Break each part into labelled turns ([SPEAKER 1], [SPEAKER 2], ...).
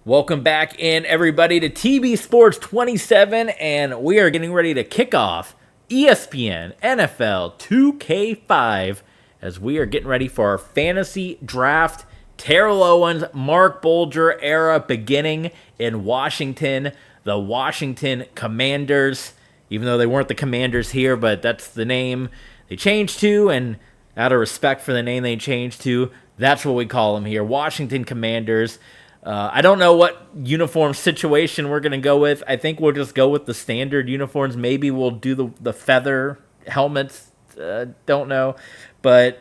[SPEAKER 1] Welcome back in, everybody, to TB Sports 27, and we are getting ready to kick off ESPN NFL 2K5 as we are getting ready for our fantasy draft. Terrell Owens, Marc Bulger era beginning in Washington. The Washington Commanders, even though they weren't the Commanders here, but that's the name they changed to, and out of respect for the name they changed to, that's what we call them here, Washington Commanders. I don't know what uniform situation we're going to go with. I think we'll just go with the standard uniforms. Maybe we'll do the feather helmets. Don't know. But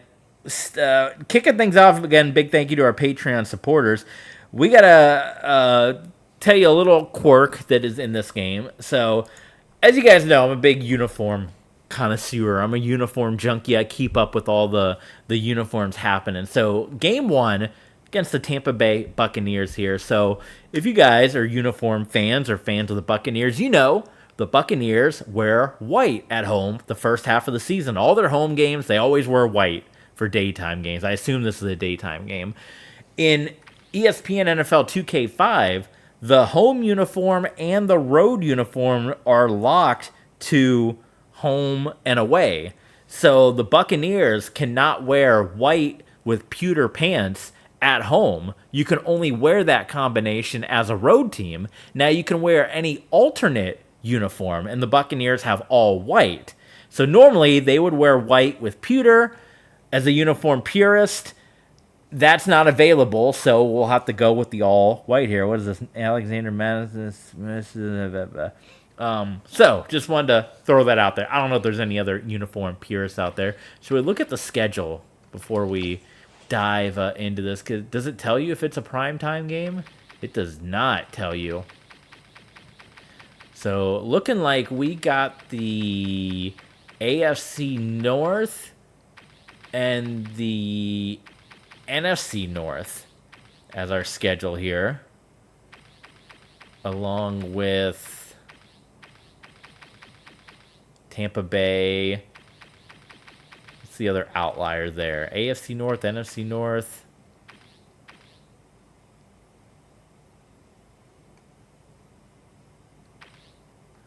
[SPEAKER 1] kicking things off, again, big thank you to our Patreon supporters. We got to tell you a little quirk that is in this game. So, as you guys know, I'm a big uniform connoisseur. I'm a uniform junkie. I keep up with all the uniforms happening. So, game one against the Tampa Bay Buccaneers here. So if you guys are uniform fans or fans of the Buccaneers, you know the Buccaneers wear white at home the first half of the season. All their home games, they always wear white for daytime games. I assume this is a daytime game. In ESPN NFL 2K5, the home uniform and the road uniform are locked to home and away. So the Buccaneers cannot wear white with pewter pants at home. You can only wear that combination as a road team. Now you can wear any alternate uniform, and the Buccaneers have all white. So normally they would wear white with pewter. As a uniform purist, that's not available, so we'll have to go with the all white here. What is this? Alexander Madison. So just wanted to throw that out there. I don't know if there's any other uniform purists out there. Should we look at the schedule before we dive into this? Does it tell you if it's a primetime game? It does not tell you. So looking like we got the AFC North and the NFC North as our schedule here, along with Tampa Bay. The other outlier there. AFC North, NFC North.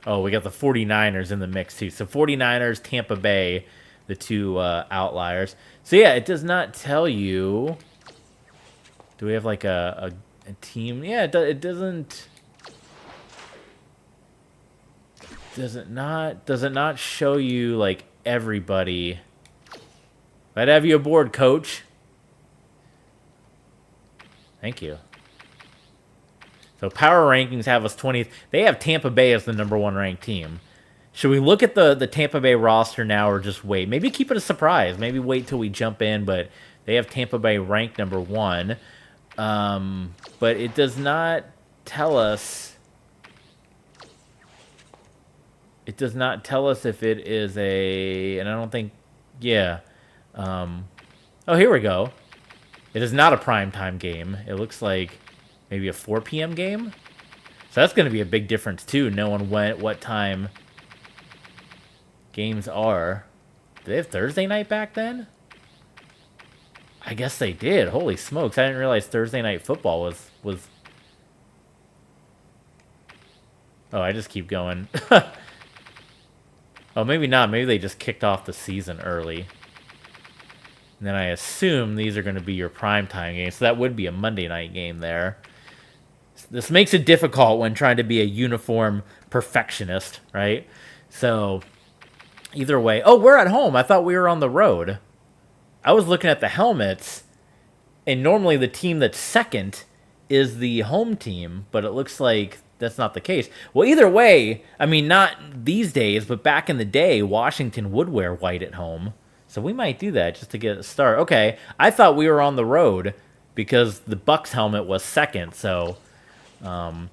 [SPEAKER 1] Oh, we got the 49ers in the mix too. So 49ers, Tampa Bay, the two outliers. So yeah, it does not tell you. Do we have like a team? Yeah, it doesn't. Does it not show you like everybody? I'd have you aboard, Coach. Thank you. So power rankings have us 20th. They have Tampa Bay as the number one ranked team. Should we look at the Tampa Bay roster now or just wait? Maybe keep it a surprise. Maybe wait till we jump in, but they have Tampa Bay ranked number one. But it does not tell us. It does not tell us if it is a, and I don't think, yeah. Oh, here we go. It is not a primetime game. It looks like maybe a 4 p.m. game. So that's going to be a big difference, too, knowing what time games are. Did they have Thursday night back then? I guess they did. Holy smokes. I didn't realize Thursday night football was... Oh, I just keep going. Oh, maybe not. Maybe they just kicked off the season early. And then I assume these are going to be your primetime games. So that would be a Monday night game there. This makes it difficult when trying to be a uniform perfectionist, right? So, either way. Oh, we're at home. I thought we were on the road. I was looking at the helmets, and normally the team that's second is the home team, but it looks like that's not the case. Well, either way, I mean, not these days, but back in the day, Washington would wear white at home. So we might do that just to get a start. Okay, I thought we were on the road because the Bucs helmet was second. So, all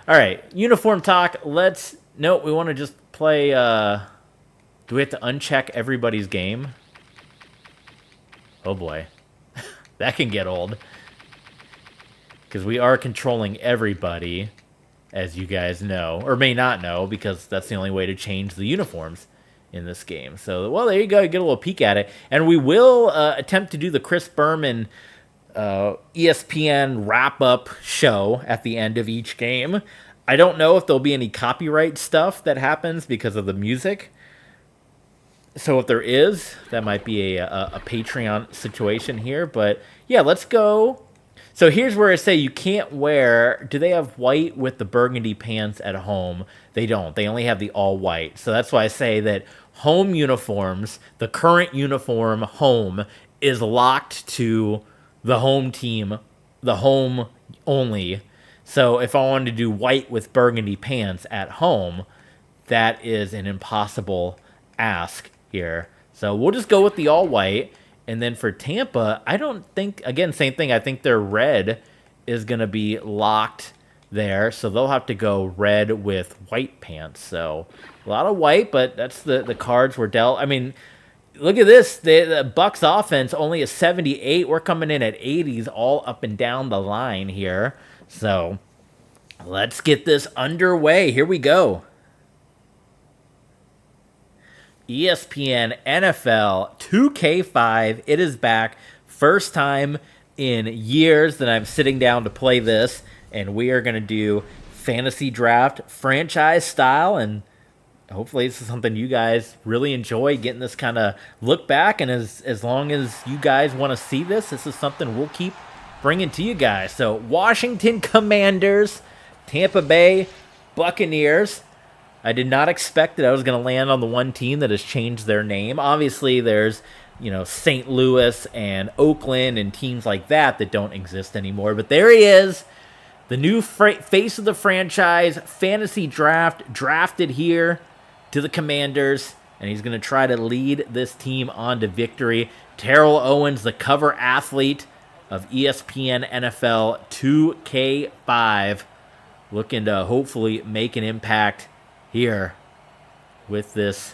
[SPEAKER 1] right, uniform talk. No, we want to just play. Do we have to uncheck everybody's game? Oh boy, that can get old. Because we are controlling everybody, as you guys know, or may not know, because that's the only way to change the uniforms in this game. So, well, there you go. You get a little peek at it. And we will attempt to do the Chris Berman ESPN wrap-up show at the end of each game. I don't know if there'll be any copyright stuff that happens because of the music. So if there is, that might be a Patreon situation here. But yeah, let's go. So here's where I say you can't wear... Do they have white with the burgundy pants at home? They don't. They only have the all white. So that's why I say that home uniforms, the current uniform home, is locked to the home team, the home only. So if I wanted to do white with burgundy pants at home, that is an impossible ask here. So we'll just go with the all white. And then for Tampa, I don't think, again, same thing. I think their red is going to be locked there. So they'll have to go red with white pants. So a lot of white, but that's the cards were dealt. I mean, look at this. The Bucs offense only a 78. We're coming in at 80s all up and down the line here. So let's get this underway. Here we go. ESPN NFL 2K5. It is back. First time in years that I'm sitting down to play this. And we are going to do fantasy draft franchise style. And hopefully this is something you guys really enjoy, getting this kind of look back. And as long as you guys want to see this, this is something we'll keep bringing to you guys. So Washington Commanders, Tampa Bay Buccaneers. I did not expect that I was going to land on the one team that has changed their name. Obviously, there's, St. Louis and Oakland and teams like that don't exist anymore. But there he is, the new face of the franchise, fantasy draft, drafted here to the Commanders. And he's going to try to lead this team on to victory. Terrell Owens, the cover athlete of ESPN NFL 2K5, looking to hopefully make an impact here with this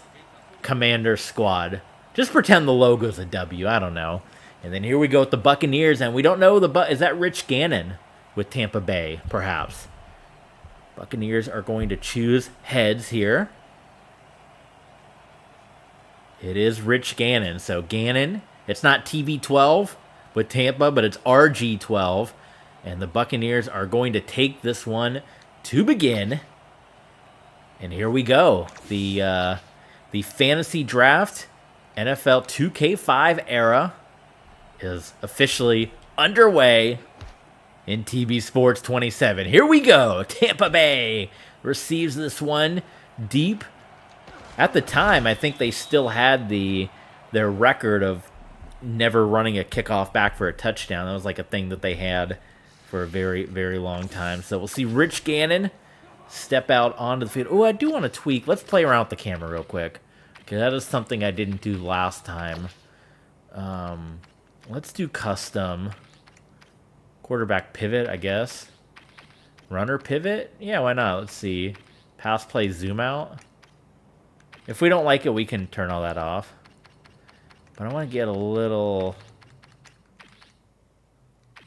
[SPEAKER 1] Commander squad. Just pretend the logo's a W. I don't know. And then here we go with the Buccaneers, and we don't know is that Rich Gannon with Tampa Bay, perhaps? Buccaneers are going to choose heads here. It is Rich Gannon. So Gannon, it's not TB12 with Tampa, but it's RG12. And the Buccaneers are going to take this one to begin. And here we go. The fantasy draft, NFL 2K5 era, is officially underway in TB Sports 27. Here we go. Tampa Bay receives this one deep. At the time, I think they still had their record of never running a kickoff back for a touchdown. That was like a thing that they had for a very, very long time. So we'll see Rich Gannon step out onto the field. Oh, I do want to tweak. Let's play around with the camera real quick, because that is something I didn't do last time. Let's do custom. Quarterback pivot, I guess. Runner pivot? Yeah, why not? Let's see. Pass play zoom out. If we don't like it, we can turn all that off. But I want to get a little... I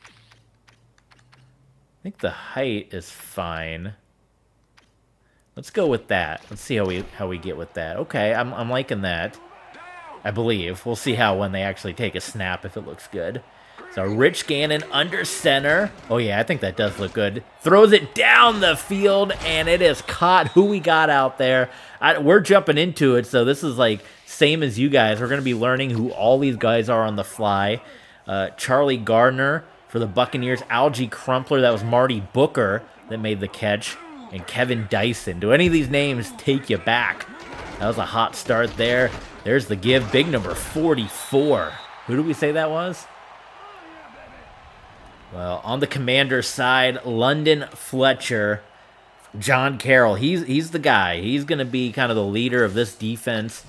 [SPEAKER 1] think the height is fine. Let's go with that. Let's see how we get with that. Okay, I'm liking that. I believe. We'll see how when they actually take a snap, if it looks good. So Rich Gannon under center. Oh yeah, I think that does look good. Throws it down the field, and it is caught. Who we got out there? We're jumping into it, so this is like same as you guys. We're going to be learning who all these guys are on the fly. Charlie Gardner for the Buccaneers. Algie Crumpler, that was Marty Booker that made the catch. And Kevin Dyson. Do any of these names take you back? That was a hot start there. There's the give. Big number 44. Who did we say that was? Well, on the Commander's side, London Fletcher, John Carroll. He's the guy. He's going to be kind of the leader of this defense,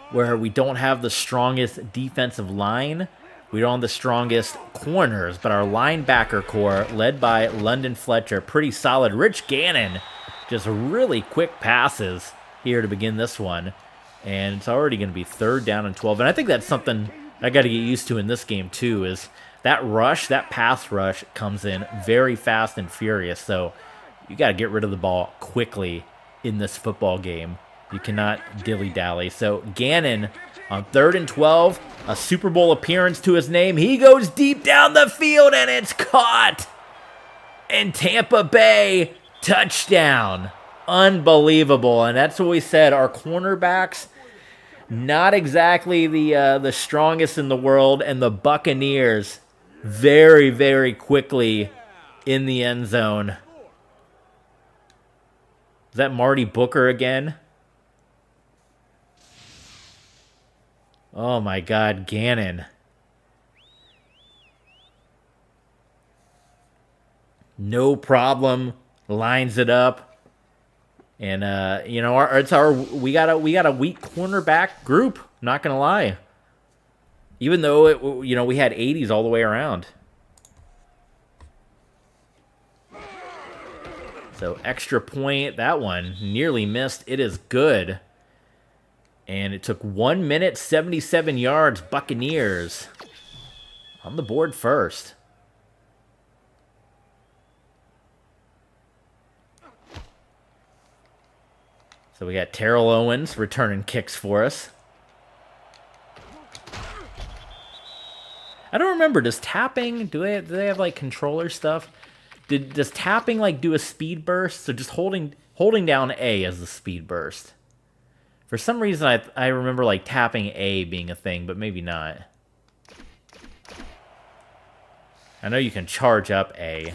[SPEAKER 1] where we don't have the strongest defensive line. We don't have the strongest corners, but our linebacker core, led by London Fletcher, pretty solid. Rich Gannon, just really quick passes here to begin this one. And it's already going to be 3rd down and 12. And I think that's something I got to get used to in this game too, is that rush, that pass rush comes in very fast and furious. So you got to get rid of the ball quickly in this football game. You cannot dilly-dally. So Gannon On 3rd and 12, a Super Bowl appearance to his name. He goes deep down the field, and it's caught. And Tampa Bay, touchdown. Unbelievable. And that's what we said. Our cornerbacks, not exactly the strongest in the world. And the Buccaneers, very, very quickly in the end zone. Is that Marty Booker again? Oh, my God. Gannon. No problem. Lines it up. And, you know, we got a weak cornerback group. Not going to lie. Even though, we had 80s all the way around. So, extra point. That one nearly missed. It is good. And it took 1 minute, 77 yards. Buccaneers on the board first. So we got Terrell Owens returning kicks for us. I don't remember. Does tapping, do they have like controller stuff? Does tapping like do a speed burst? So just holding down A as the speed burst. For some reason, I remember like tapping A being a thing, but maybe not. I know you can charge up A.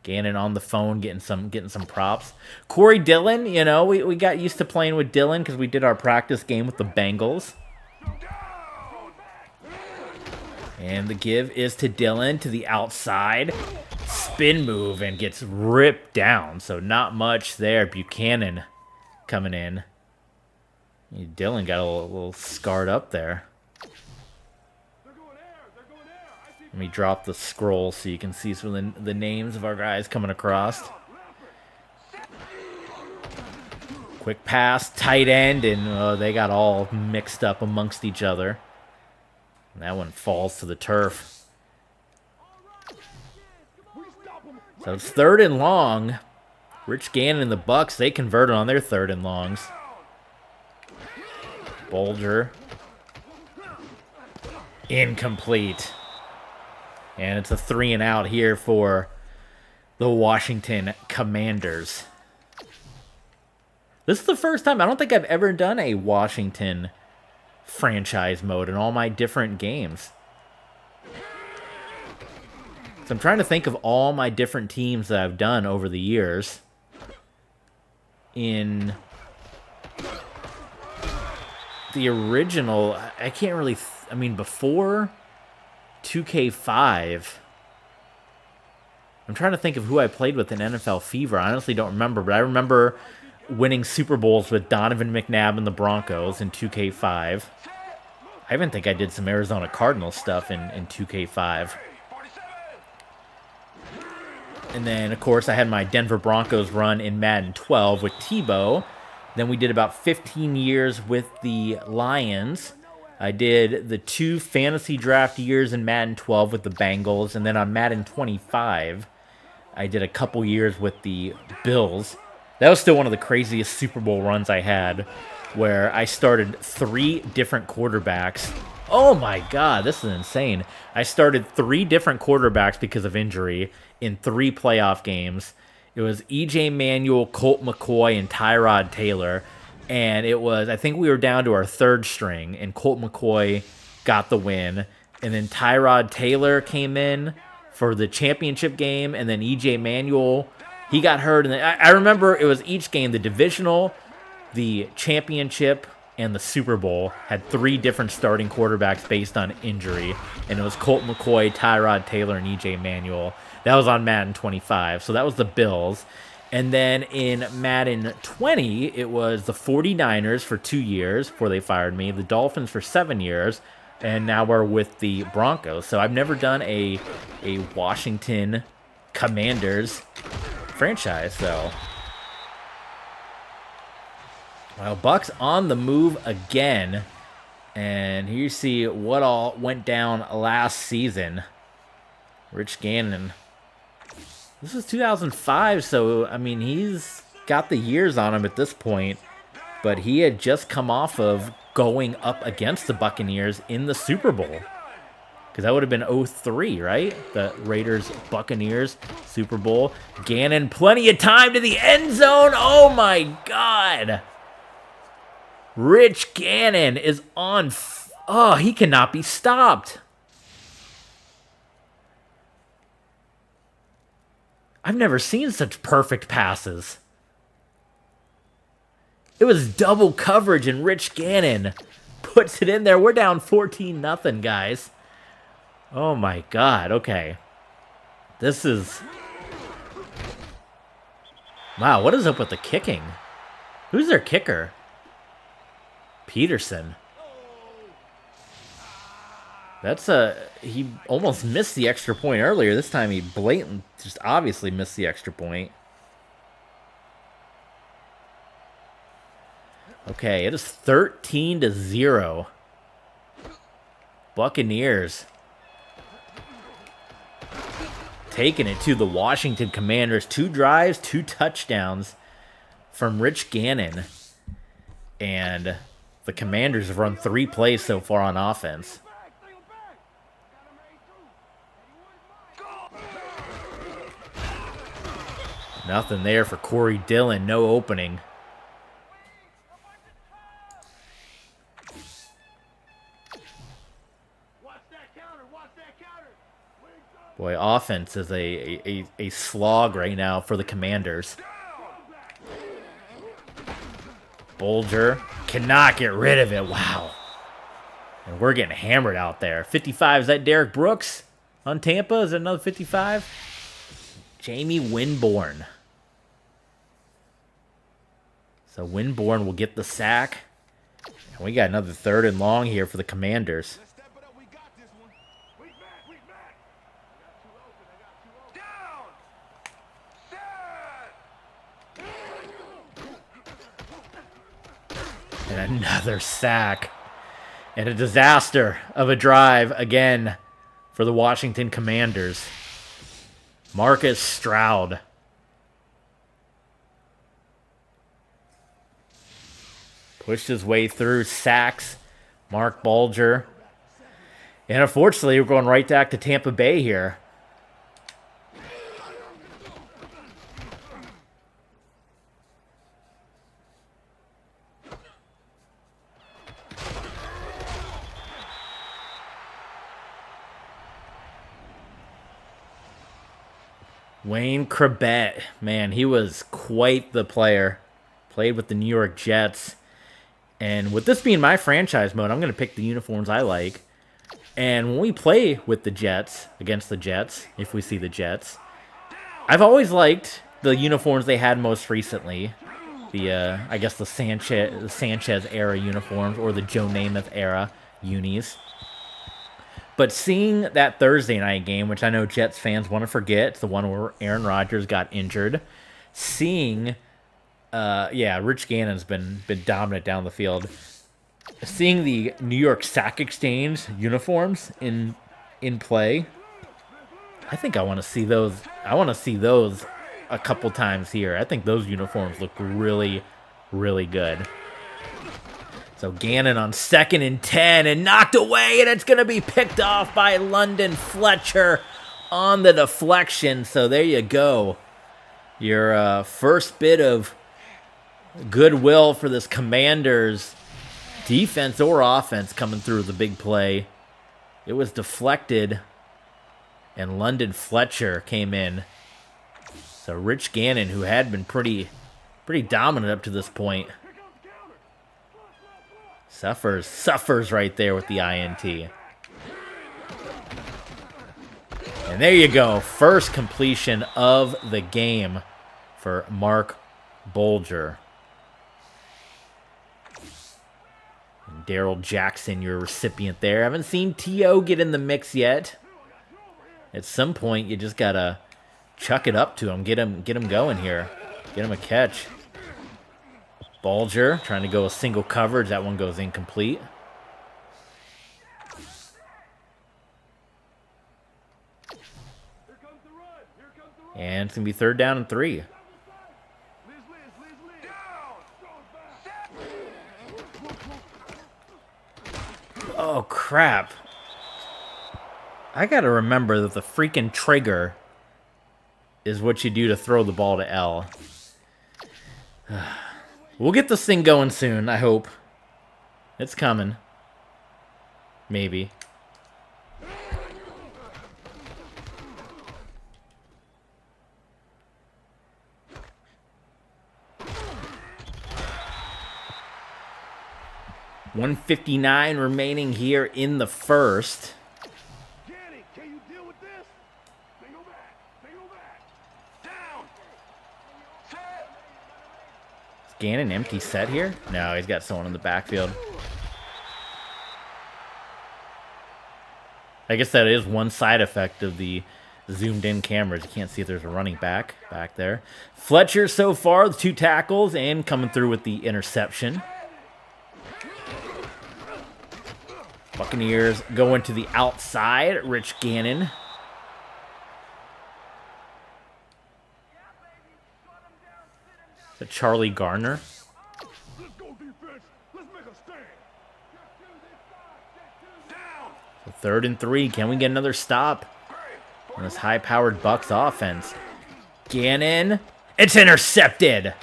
[SPEAKER 1] Gannon on the phone, getting some props. Corey Dillon, you know, we got used to playing with Dillon because we did our practice game with the Bengals. And the give is to Dillon to the outside. Spin move and gets ripped down. So not much there. Buchanan coming in. Dillon got a little scarred up there. Let me drop the scroll so you can see some of the names of our guys coming across. Quick pass, tight end, and they got all mixed up amongst each other. And that one falls to the turf. So it's 3rd and long. Rich Gannon and the Bucs, they converted on their 3rd and longs. Bulger. Incomplete. And it's a 3 and out here for the Washington Commanders. This is the first time, I don't think I've ever done a Washington franchise mode in all my different games. So I'm trying to think of all my different teams that I've done over the years. In the original, I can't really, before 2K5, I'm trying to think of who I played with in NFL Fever. I honestly don't remember, but I remember winning Super Bowls with Donovan McNabb and the Broncos in 2K5. I even think I did some Arizona Cardinals stuff in 2K5. And then, of course, I had my Denver Broncos run in Madden 12 with Tebow. Then we did about 15 years with the Lions. I did the 2 fantasy draft years in Madden 12 with the Bengals. And then on Madden 25, I did a couple years with the Bills. That was still one of the craziest Super Bowl runs I had, where I started 3 different quarterbacks. Oh my God, this is insane. I started 3 different quarterbacks because of injury in 3 playoff games. It was E.J. Manuel, Colt McCoy, and Tyrod Taylor. And it was, I think we were down to our 3rd string, and Colt McCoy got the win. And then Tyrod Taylor came in for the championship game, and then E.J. Manuel, he got hurt. And I remember it was each game, the divisional, the championship, and the Super Bowl had 3 different starting quarterbacks based on injury. And it was Colt McCoy, Tyrod Taylor, and E.J. Manuel. That was on Madden 25. So that was the Bills. And then in Madden 20, it was the 49ers for 2 years before they fired me, the Dolphins for 7 years, and now we're with the Broncos. So I've never done a Washington Commanders franchise. So, well, Bucs on the move again. And here you see what all went down last season. Rich Gannon. This is 2005, so, he's got the years on him at this point. But he had just come off of going up against the Buccaneers in the Super Bowl. Because that would have been 03, right? The Raiders-Buccaneers Super Bowl. Gannon, plenty of time to the end zone. Oh, my God. Rich Gannon is on. Oh, he cannot be stopped. I've never seen such perfect passes. It was double coverage, and Rich Gannon puts it in there. We're down 14-0, guys. Oh, my God. Okay. This is... Wow, what is up with the kicking? Who's their kicker? Peterson. That's he almost missed the extra point earlier. This time he just obviously missed the extra point. Okay, it is 13-0. Buccaneers taking it to the Washington Commanders. 2 drives, 2 touchdowns from Rich Gannon. And the Commanders have run 3 plays so far on offense. Nothing there for Corey Dillon. No opening. Boy, offense is a slog right now for the Commanders. Bulger cannot get rid of it. Wow. And we're getting hammered out there. 55, is that Derek Brooks on Tampa? Is that another 55? Jamie Winborn. So Winborn will get the sack. And we got another 3rd and long here for the Commanders. And another sack. And a disaster of a drive again for the Washington Commanders. Marcus Stroud. Pushed his way through, sacks Marc Bulger. And unfortunately, we're going right back to Tampa Bay here. Wayne Krebet, man, he was quite the player. Played with the New York Jets. And with this being my franchise mode, I'm going to pick the uniforms I like. And when we play with the Jets, against the Jets, if we see the Jets, I've always liked the uniforms they had most recently. I guess the Sanchez era uniforms or the Joe Namath era unis. But seeing that Thursday night game, which I know Jets fans want to forget, it's the one where Aaron Rodgers got injured. Seeing, Rich Gannon's been dominant down the field. Seeing the New York Sack Exchange uniforms in play, I think I want to see those. I want to see those a couple times here. I think those uniforms look really, really good. So Gannon on 2nd and 10 and knocked away, and it's going to be picked off by London Fletcher on the deflection. So there you go. Your first bit of goodwill for this Commanders defense or offense coming through the big play. It was deflected, and London Fletcher came in. So Rich Gannon, who had been pretty dominant up to this point, suffers right there with the INT. And there you go. First completion of the game for Marc Bulger. And Daryl Jackson, your recipient there. Haven't seen T.O. get in the mix yet. At some point, you just got to chuck it up to him. Get him going here. Get him a catch. Bulger trying to go a single coverage. That one goes incomplete. And it's going to be 3rd down and 3. Oh, crap. I got to remember that the freaking trigger is what you do to throw the ball to L. We'll get this thing going soon, I hope. It's coming. Maybe. $1:59 remaining here in the first.
[SPEAKER 2] Gannon, can you deal with this? Bingo back. Bingo back. Down. Set.
[SPEAKER 1] Is Gannon empty set here? No, he's got someone in the backfield. I guess that is one side effect of the zoomed in cameras. You can't see if there's a running back there. Fletcher so far, the 2 tackles, and coming through with the interception. Buccaneers going to the outside. Rich Gannon. The Charlie Garner.
[SPEAKER 2] Let's go defense. Let's make a stand. Down.
[SPEAKER 1] So 3rd and 3. Can we get another stop on this high-powered Bucs offense? Gannon. It's intercepted.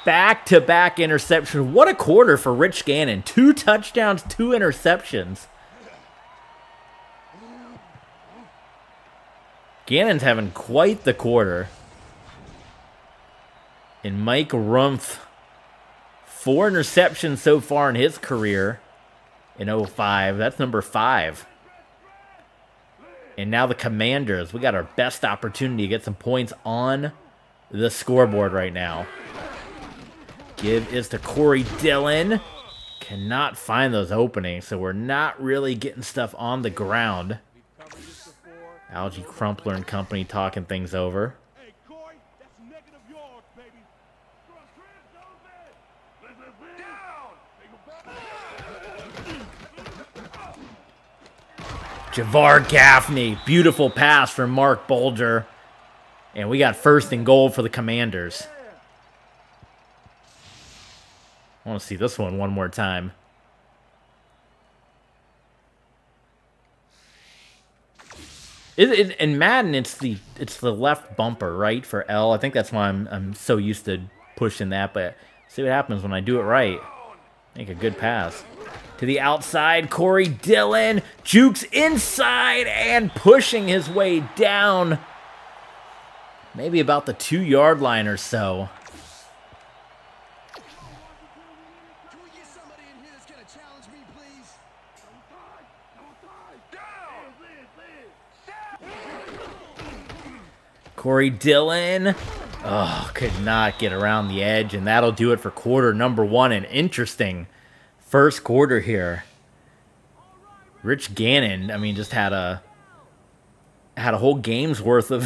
[SPEAKER 1] Back-to-back interception. What a quarter for Rich Gannon. 2 touchdowns, 2 interceptions. Gannon's having quite the quarter. And Mike Rumpf, 4 interceptions so far in his career in 05. That's number 5. And now the Commanders. We got our best opportunity to get some points on the scoreboard right now. Give is to Corey Dillon. Cannot find those openings, so we're not really getting stuff on the ground. Algie Crumpler and company talking things over.
[SPEAKER 2] Hey, Corey, that's negative yards, baby. Down.
[SPEAKER 1] Javar Gaffney. Beautiful pass from Marc Bulger. And we got 1st and goal for the Commanders. I want to see this one more time. In Madden, it's the left bumper, right, for L. I think that's why I'm so used to pushing that. But see what happens when I do it right. Make a good pass. To the outside, Corey Dillon. Jukes inside and pushing his way down. Maybe about the 2-yard line or so. Corey Dillon, could not get around the edge, and that'll do it for quarter number 1. An interesting first quarter here. Rich Gannon, I mean, just had a whole game's worth of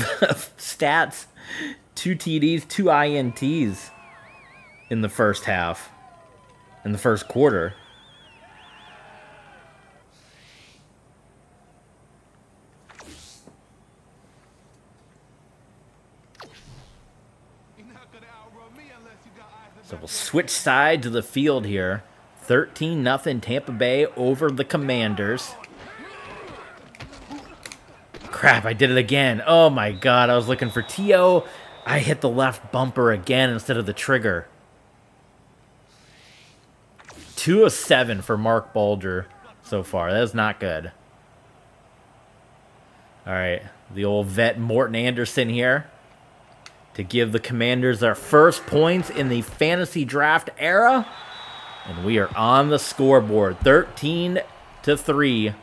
[SPEAKER 1] stats. 2 TDs, 2 INTs in the first half, in the first quarter. So we'll switch sides of the field here. 13-0 Tampa Bay over the Commanders. Crap, I did it again. Oh my god, I was looking for T.O. I hit the left bumper again instead of the trigger. 2 of 7 for Marc Bulger so far. That is not good. All right, the old vet Morton Anderson here to give the Commanders their first points in the fantasy draft era. And we are on the scoreboard, 13-3.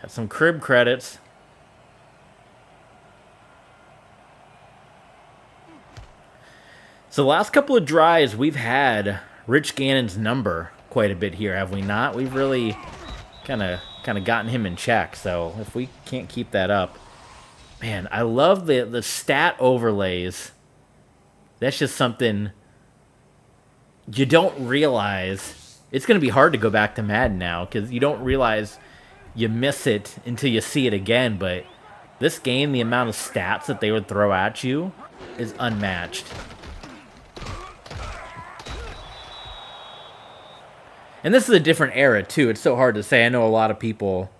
[SPEAKER 1] Got some crib credits. So the last couple of drives, we've had Rich Gannon's number quite a bit here, have we not? We've really kind of gotten him in check. So if we can't keep that up, man, I love the stat overlays. That's just something you don't realize. It's going to be hard to go back to Madden now because you don't realize you miss it until you see it again. But This game, the amount of stats that they would throw at you is unmatched. And this is a different era, too. It's so hard to say. I know a lot of people,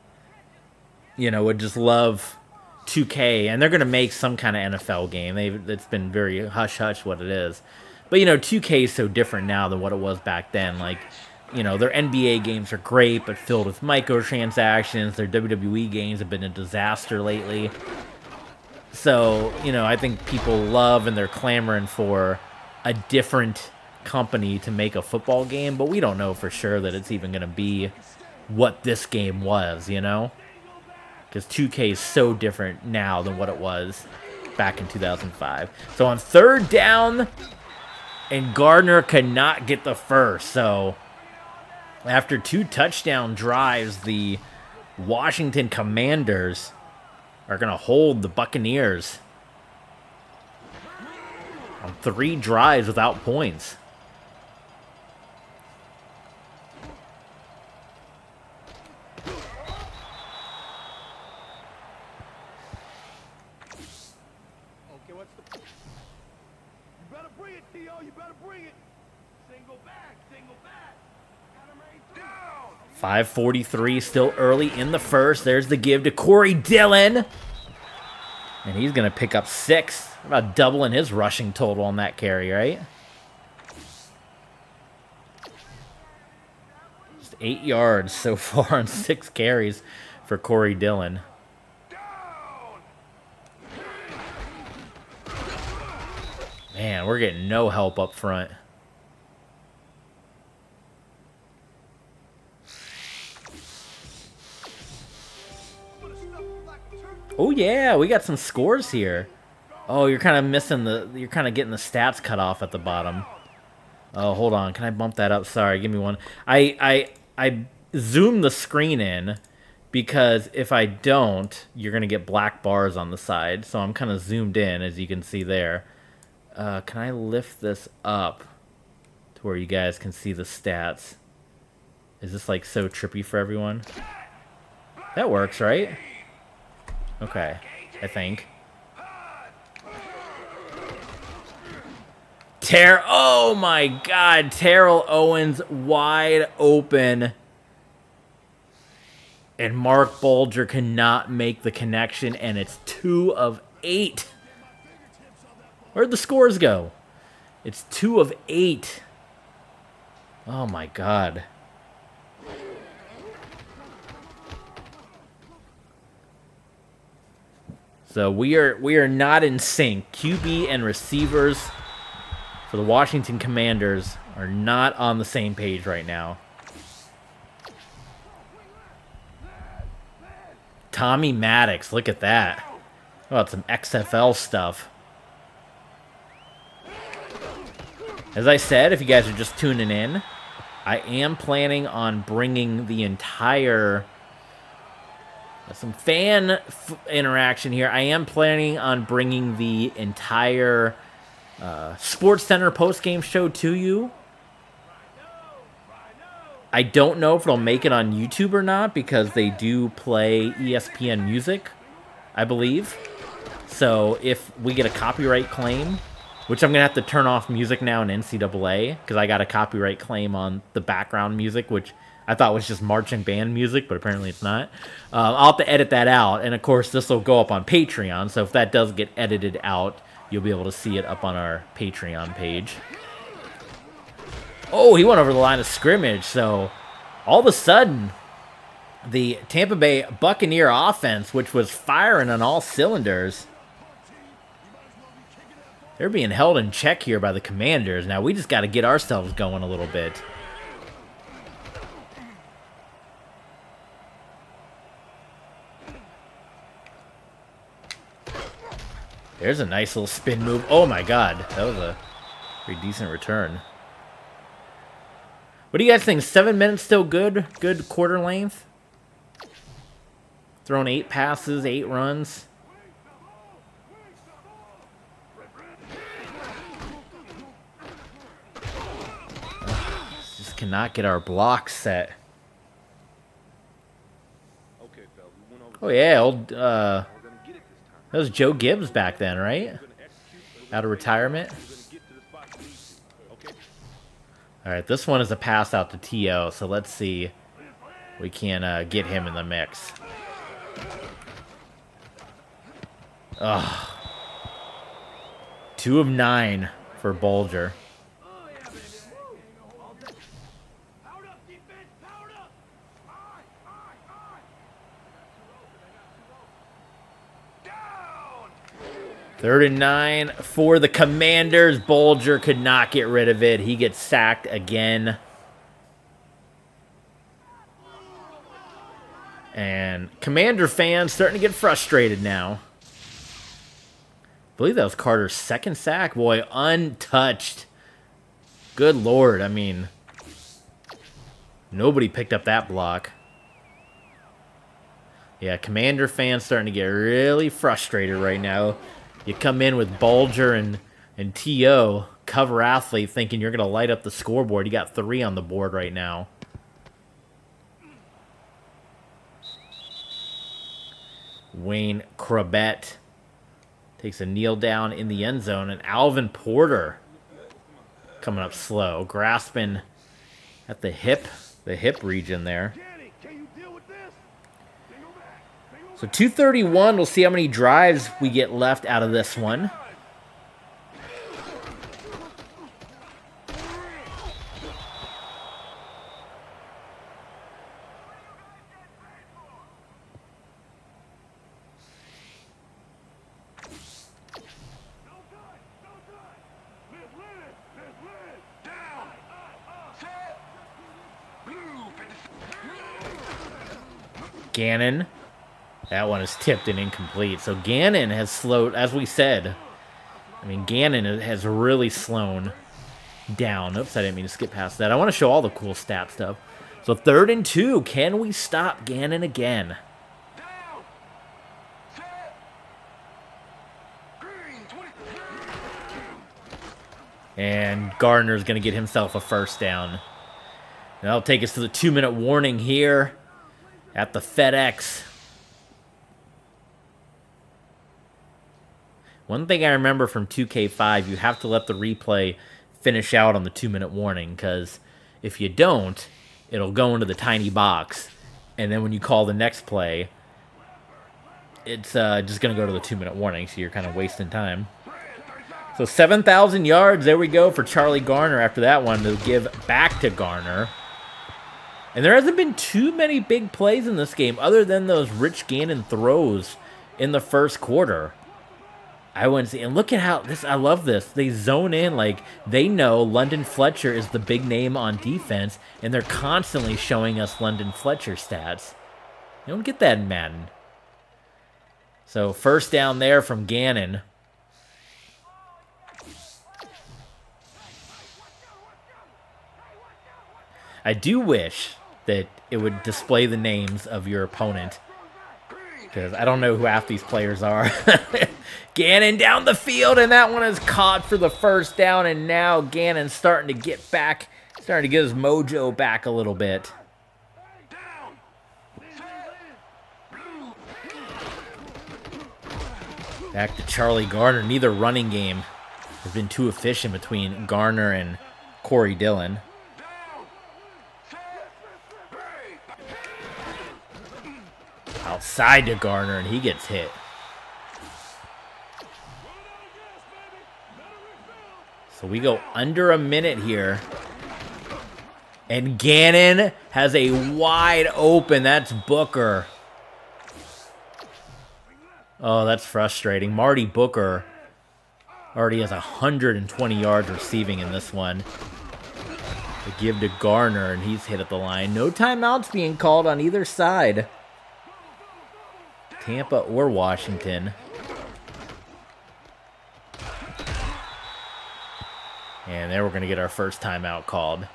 [SPEAKER 1] you know, would just love 2K, and they're going to make some kind of NFL game. It's been very hush-hush what it is. But, you know, 2K is so different now than what it was back then. Like, you know, their NBA games are great, but filled with microtransactions. Their WWE games have been a disaster lately. So, you know, I think people love and they're clamoring for a different company to make a football game, but we don't know for sure that it's even going to be what this game was, you know? Because 2K is so different now than what it was back in 2005. So on third down, and Gardner could not get the first. So after 2 touchdown drives, the Washington Commanders are going to hold the Buccaneers on 3 drives without points.
[SPEAKER 2] You better bring it, Theo. You better bring it. Single back. Single back. Down.
[SPEAKER 1] 5:43 still early in the first. There's the give to Corey Dillon. And he's going to pick up 6. About doubling his rushing total on that carry, right? Just 8 yards so far on 6 carries for Corey Dillon. Man, we're getting no help up front. Oh yeah, we got some scores here. Oh, you're kind of missing you're kind of getting the stats cut off at the bottom. Oh, hold on. Can I bump that up? Sorry, give me one. I zoomed the screen in because if I don't, you're going to get black bars on the side. So I'm kind of zoomed in, as you can see there. Can I lift this up to where you guys can see the stats? Is this like so trippy for everyone? That works, right? Okay, I think. Oh my God, Terrell Owens wide open. And Marc Bulger cannot make the connection, and it's 2 of 8. Where'd the scores go? It's 2 of 8. Oh my God. So we are not in sync. QB and receivers for the Washington Commanders are not on the same page right now. Tommy Maddox, look at that. Oh, that's some XFL stuff. As I said, if you guys are just tuning in, I am planning on bringing the entire... some fan interaction here. I am planning on bringing the entire Sports Center post-game show to you. I don't know if it'll make it on YouTube or not because they do play ESPN music, I believe. So if we get a copyright claim, which I'm going to have to turn off music now in NCAA because I got a copyright claim on the background music, which I thought was just marching band music, but apparently it's not. I'll have to edit that out. And, of course, this will go up on Patreon. So if that does get edited out, you'll be able to see it up on our Patreon page. Oh, he went over the line of scrimmage. So all of a sudden, the Tampa Bay Buccaneer offense, which was firing on all cylinders, they're being held in check here by the Commanders. Now, we just got to get ourselves going a little bit. There's a nice little spin move. Oh, my God. That was a pretty decent return. What do you guys think? 7 minutes still good? Good quarter length? Thrown 8 passes, 8 runs. Just cannot get our block set. Oh, yeah. Old That was Joe Gibbs back then, right? Out of retirement. All right, this one is a pass out to T.O., so let's see if we can get him in the mix. Ugh. 2 of 9 for Bulger. Third and 9 for the Commanders. Bulger could not get rid of it. He gets sacked again. And Commander fans starting to get frustrated now. I believe that was Carter's second sack. Boy, untouched. Good Lord. I mean, nobody picked up that block. Yeah, Commander fans starting to get really frustrated right now. You come in with Bulger and T.O., cover athlete, thinking you're going to light up the scoreboard. You got 3 on the board right now. Wayne Crabette takes a kneel down in the end zone. And Alvin Porter coming up slow, grasping at the hip region there. So 2:31, we'll see how many drives we get left out of this one. Gannon. That one is tipped and incomplete. So Gannon has slowed, as we said. I mean, Gannon has really slowed down. Oops, I didn't mean to skip past that. I want to show all the cool stat stuff. So 3rd and 2. Can we stop Gannon again? And Gardner's going to get himself a first down. And that'll take us to the 2-minute warning here at the FedEx. One thing I remember from 2K5, you have to let the replay finish out on the 2-minute warning, because if you don't, it'll go into the tiny box, and then when you call the next play, it's just going to go to the 2-minute warning, so you're kind of wasting time. So 7,000 yards, there we go for Charlie Garner after that one to give back to Garner. And there hasn't been too many big plays in this game other than those Rich Gannon throws in the first quarter. I wouldn't see. And look at how this, I love this. They zone in like they know London Fletcher is the big name on defense, and they're constantly showing us London Fletcher stats. You don't get that in Madden. So first down there from Gannon. I do wish that it would display the names of your opponent, because I don't know who half these players are. Gannon down the field, and that one is caught for the first down, and now Gannon's starting to get back, starting to get his mojo back a little bit. Back to Charlie Garner. Neither running game has been too efficient between Garner and Corey Dillon. Outside to Garner, and he gets hit. So we go under a minute here. And Gannon has a wide open. That's Booker. Oh, that's frustrating. Marty Booker already has 120 yards receiving in this one. To give to Garner, and he's hit at the line. No timeouts being called on either side. Tampa or Washington. And there we're going to get our first timeout called.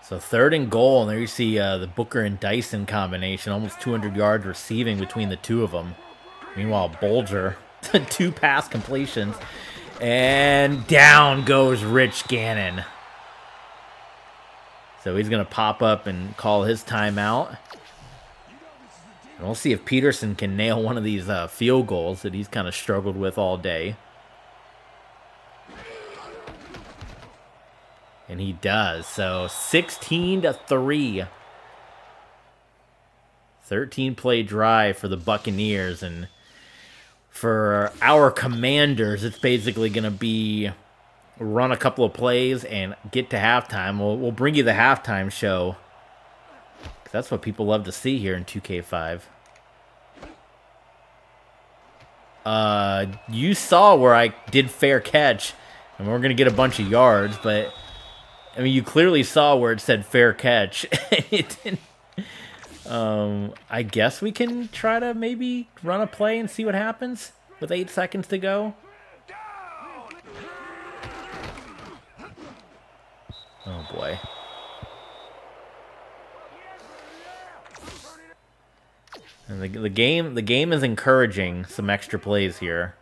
[SPEAKER 1] So 3rd and goal, and there you see the Booker and Dyson combination. Almost 200 yards receiving between the two of them. Meanwhile, Bulger, 2 pass completions. And down goes Rich Gannon. So he's going to pop up and call his timeout. we'll see if Peterson can nail one of these field goals that he's kind of struggled with all day. And he does. So 16-3. 13-play drive for the Buccaneers. And for our Commanders, it's basically going to be run a couple of plays and get to halftime. We'll bring you the halftime show. That's what people love to see here in 2K5. You saw where I did fair catch, and we're going to get a bunch of yards, but, I mean, you clearly saw where it said fair catch. It didn't. I guess we can try to maybe run a play and see what happens with 8 seconds to go. Oh, boy. And the game is encouraging some extra plays here.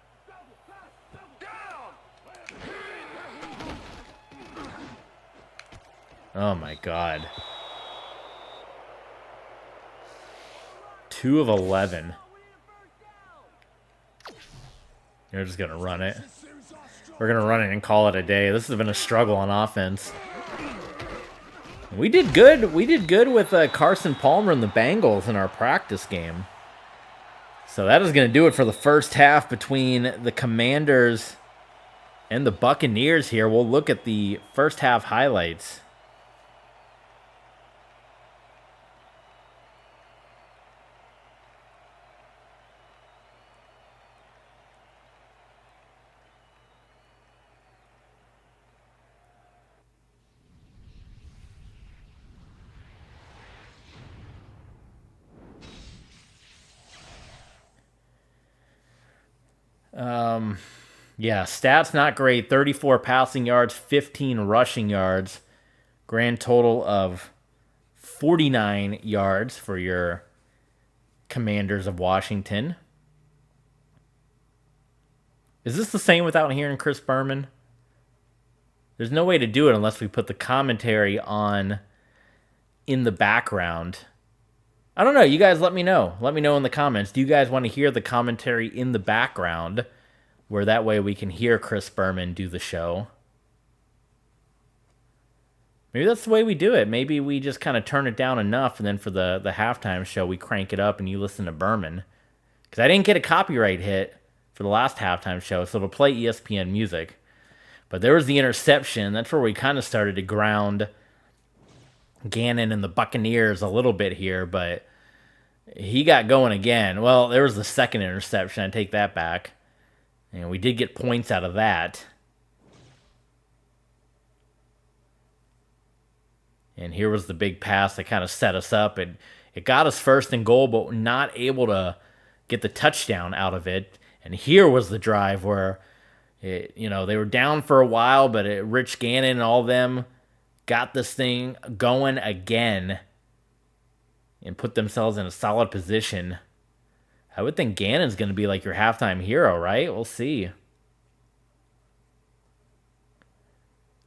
[SPEAKER 1] Oh my God. 2 of 11. They're just gonna run it. We're gonna run it and call it a day. This has been a struggle on offense. We did good. We did good with Carson Palmer and the Bengals in our practice game. So that is going to do it for the first half between the Commanders and the Buccaneers here. We'll look at the first half highlights. Yeah, stats not great. 34 passing yards, 15 rushing yards. Grand total of 49 yards for your Commanders of Washington. Is this the same without hearing Chris Berman? There's no way to do it unless we put the commentary on in the background. I don't know. You guys let me know. Let me know in the comments. Do you guys want to hear the commentary in the background, where that way we can hear Chris Berman do the show? Maybe that's the way we do it. Maybe we just kind of turn it down enough, and then for the halftime show, we crank it up and you listen to Berman. Because I didn't get a copyright hit for the last halftime show, so it'll play ESPN music. But there was the interception. That's where we kind of started to ground Gannon and the Buccaneers a little bit here, but he got going again. Well, there was the second interception. I take that back. And we did get points out of that. And here was the big pass that kind of set us up. It got us first and goal, but not able to get the touchdown out of it. And here was the drive where, they were down for a while, but Rich Gannon and all them got this thing going again and put themselves in a solid position. I would think Gannon's going to be like your halftime hero, right? We'll see.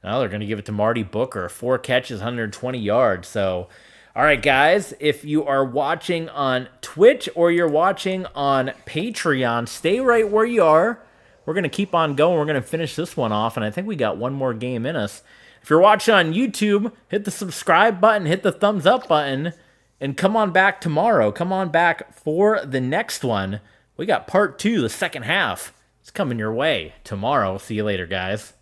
[SPEAKER 1] Now they're going to give it to Marty Booker. 4 catches, 120 yards. So, all right, guys, if you are watching on Twitch or you're watching on Patreon, stay right where you are. We're going to keep on going. We're going to finish this one off, and I think we got one more game in us. If you're watching on YouTube, hit the subscribe button, hit the thumbs up button, and come on back tomorrow. Come on back for the next one. We got part 2, the second half. It's coming your way tomorrow. See you later, guys.